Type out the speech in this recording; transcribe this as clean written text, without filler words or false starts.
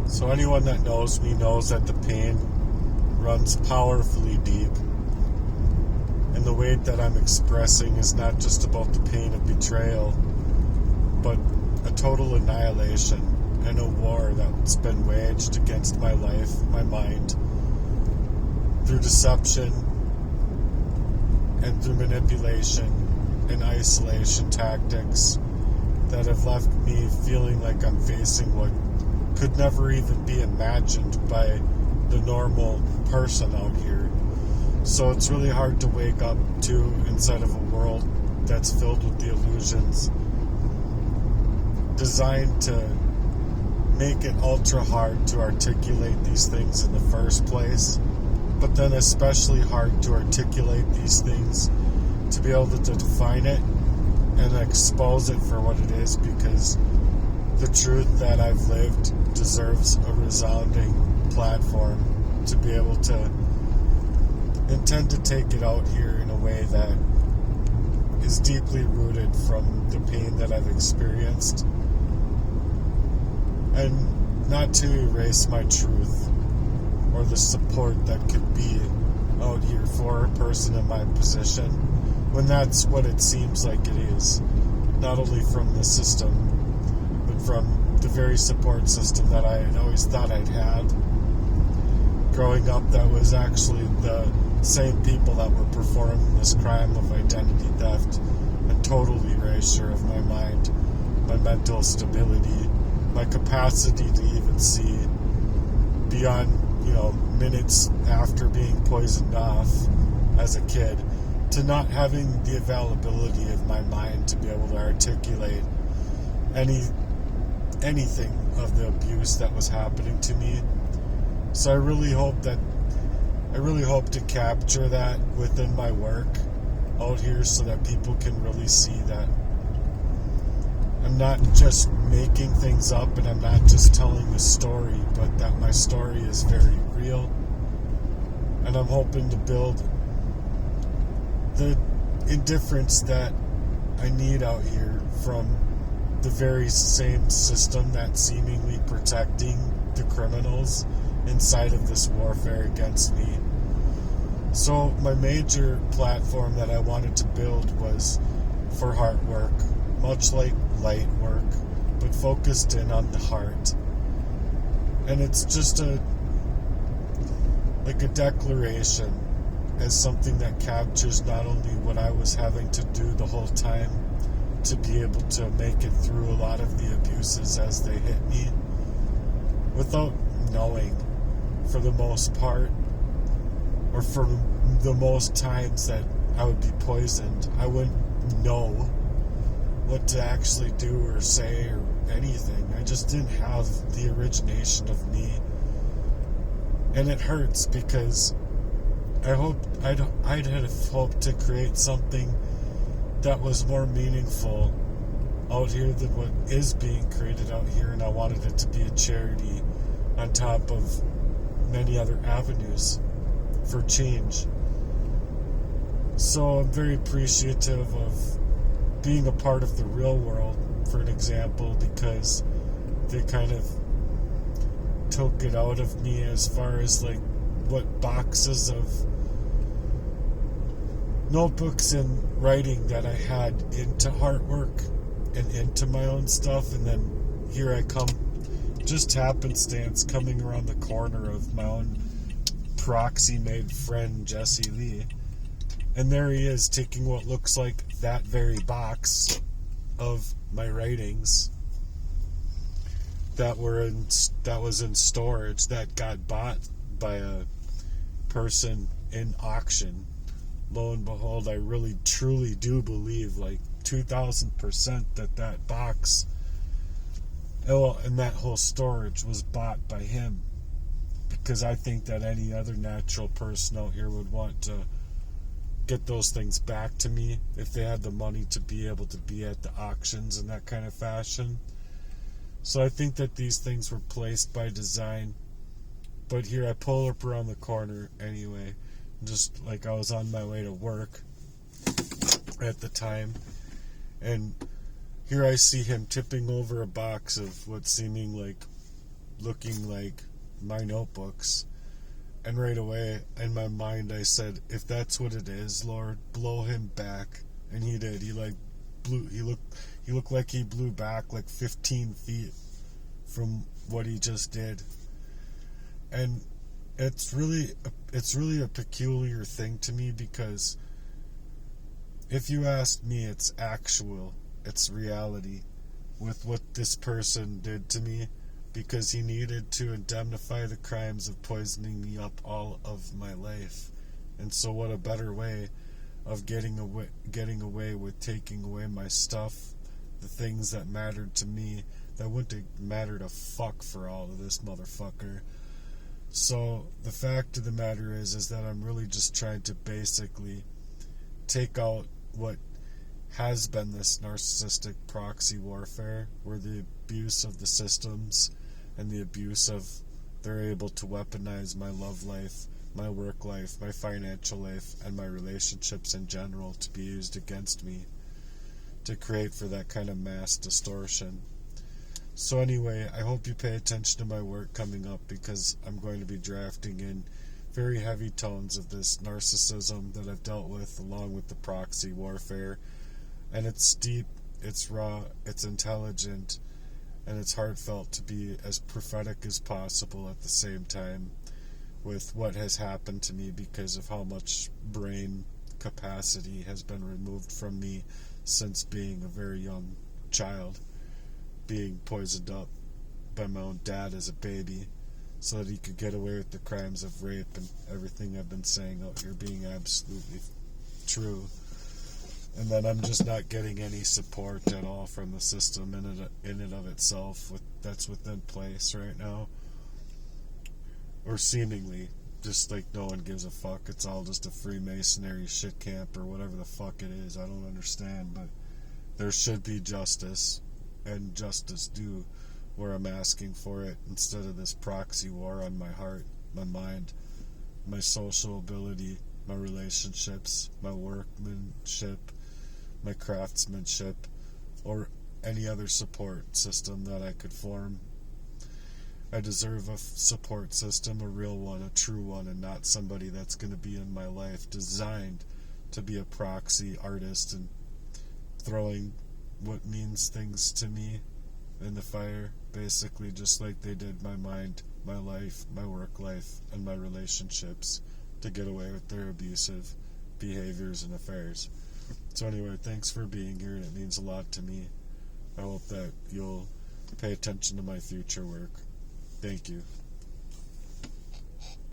So anyone that knows me knows that the pain runs powerfully deep. And the weight that I'm expressing is not just about the pain of betrayal, but a total annihilation and a war that's been waged against my life, my mind, through deception and through manipulation and isolation tactics that have left me feeling like I'm facing what could never even be imagined by the normal person out here. So it's really hard to wake up to inside of a world that's filled with the illusions designed to make it ultra hard to articulate these things in the first place, but then especially hard to articulate these things to be able to define it and expose it for what it is, because the truth that I've lived deserves a resounding platform to be able to intend to take it out here in a way that is deeply rooted from the pain that I've experienced, and not to erase my truth or the support that could be out here for a person in my position, when that's what it seems like it is, not only from the system, but from the very support system that I had always thought I'd had growing up, that was actually the same people that were performing this crime of identity theft and total erasure of my mind, my mental stability, my capacity to even see beyond, minutes after being poisoned off as a kid, to not having the availability of my mind to be able to articulate anything of the abuse that was happening to me. So I really hope to capture that within my work out here, so that people can really see that I'm not just making things up and I'm not just telling a story, but that my story is very real. And I'm hoping to build the indifference that I need out here from the very same system that's seemingly protecting the criminals inside of this warfare against me. So my major platform that I wanted to build was for heart work, much like light work, but focused in on the heart. And it's just a declaration as something that captures not only what I was having to do the whole time to be able to make it through a lot of the abuses as they hit me, without knowing, for the most part, or for the most times that I would be poisoned, I wouldn't know what to actually do or say or anything. I just didn't have the origination of me. And it hurts because I'd had hoped to create something that was more meaningful out here than what is being created out here, and I wanted it to be a charity on top of many other avenues for change. So I'm very appreciative of being a part of the real world, for an example, because they kind of took it out of me as far as like what boxes of notebooks and writing that I had into artwork and into my own stuff, and then here I come, just happenstance, coming around the corner of my own Proxy made friend Jesse Lee, and there he is taking what looks like that very box of my writings that was in storage that got bought by a person in auction. Lo and behold, I really truly do believe, like 2,000%, that box and that whole storage was bought by him, because I think that any other natural person out here would want to get those things back to me if they had the money to be able to be at the auctions in that kind of fashion. So I think that these things were placed by design. But here I pull up around the corner anyway, just like I was on my way to work at the time, and here I see him tipping over a box of what's seeming like looking like my notebooks. And right away, in my mind, I said, if that's what it is, Lord, blow him back. And he did. He looked like he blew back like 15 feet from what he just did. And it's really a peculiar thing to me, because if you ask me, it's reality with what this person did to me, because he needed to indemnify the crimes of poisoning me up all of my life. And so what a better way of getting away with taking away my stuff, the things that mattered to me, that wouldn't have mattered a fuck for all of this motherfucker. So the fact of the matter is that I'm really just trying to basically take out what has been this narcissistic proxy warfare, where the abuse of the systems and the abuse of, they're able to weaponize my love life, my work life, my financial life, and my relationships in general to be used against me, to create for that kind of mass distortion. So anyway, I hope you pay attention to my work coming up, because I'm going to be drafting in very heavy tones of this narcissism that I've dealt with, along with the proxy warfare. And it's deep, it's raw, it's intelligent, and it's heartfelt to be as prophetic as possible at the same time, with what has happened to me because of how much brain capacity has been removed from me since being a very young child, being poisoned up by my own dad as a baby so that he could get away with the crimes of rape, and everything I've been saying out here being absolutely true. And then I'm just not getting any support at all from the system in and of itself that's within place right now. Or seemingly, just like no one gives a fuck. It's all just a Freemasonry shit camp or whatever the fuck it is. I don't understand, but there should be justice, and justice due, where I'm asking for it, instead of this proxy war on my heart, my mind, my social ability, my relationships, my workmanship, my craftsmanship, or any other support system that I could form. I deserve a support system, a real one, a true one, and not somebody that's going to be in my life designed to be a proxy artist and throwing what means things to me in the fire, basically, just like they did my mind, my life, my work life, and my relationships, to get away with their abusive behaviors and affairs. So anyway, thanks for being here, and it means a lot to me. I hope that you'll pay attention to my future work. Thank you.